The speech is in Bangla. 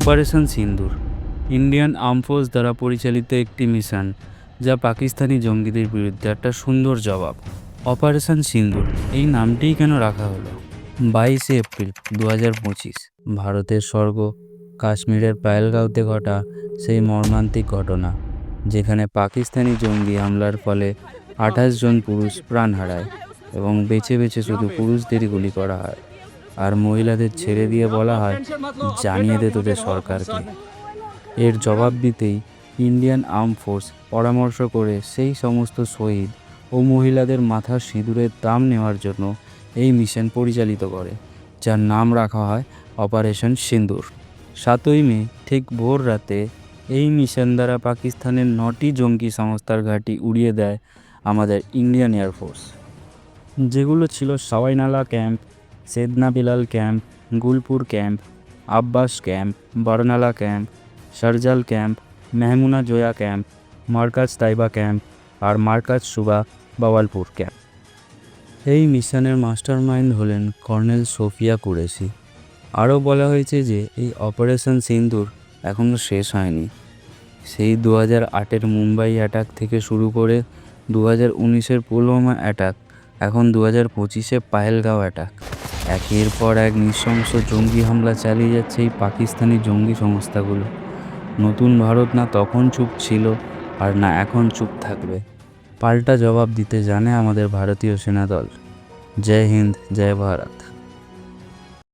অপারেশন সিন্দুর ইন্ডিয়ান আর্ম ফোর্স দ্বারা পরিচালিত একটি মিশন, যা পাকিস্তানি জঙ্গিদের বিরুদ্ধে একটা সুন্দর জবাব। অপারেশন সিন্দুর এই নামটিই কেন রাখা হলো? 22 এপ্রিল 2025 ভারতের স্বর্গ কাশ্মীরের পায়েলগাঁওতে ঘটা সেই মর্মান্তিক ঘটনা, যেখানে পাকিস্তানি জঙ্গি হামলার ফলে 28 জন পুরুষ প্রাণ হারায় এবং বেছে বেছে শুধু পুরুষদেরই গুলি করা হয়, আর মহিলাদের ছেড়ে দিয়ে বলা হয়, জানিয়ে দে তোদের সরকারকে। এর জবাব দিতেই ইন্ডিয়ান আর্ম ফোর্স পরামর্শ করে সেই সমস্ত শহীদ ও মহিলাদের মাথার সিঁদুরের দাম নেওয়ার জন্য এই মিশন পরিচালিত করে, যার নাম রাখা হয় অপারেশন সিন্দুর। 7ই মে ঠিক ভোর রাতে এই মিশন দ্বারা পাকিস্তানের 9টি জঙ্গি সংস্থার ঘাঁটি উড়িয়ে দেয় আমাদের ইন্ডিয়ান এয়ারফোর্স, যেগুলো ছিল Sawainala camp, Syedna Bilal camp, Gulpur camp, Abbas camp, Barnala camp, Sarjal camp, Mehmoona Joya camp, Markaz Taiba camp আর মার্কাজ সুবা বাওয়ালপুর ক্যাম্প। এই মিশনের মাস্টারমাইন্ড হলেন কর্নেল সোফিয়া কুরেশি। আরও বলা হয়েছে যে এই অপারেশন সিন্দুর এখনও শেষ হয়নি। সেই 2008-এর মুম্বাই অ্যাটাক থেকে শুরু করে 2019-এর পুলওয়ামা অ্যাটাক, এখন 2025-এ পাহেলগাঁও অ্যাটাক, একের পর এক নৃশংস জঙ্গি হামলা চালিয়ে যাচ্ছে এই পাকিস্তানি জঙ্গি সংস্থাগুলো। নতুন ভারত না তখন চুপ ছিল, আর না এখন চুপ থাকবে। পাল্টা জবাব দিতে জানে আমাদের ভারতীয় সেনাদল। জয় হিন্দ, জয় ভারত।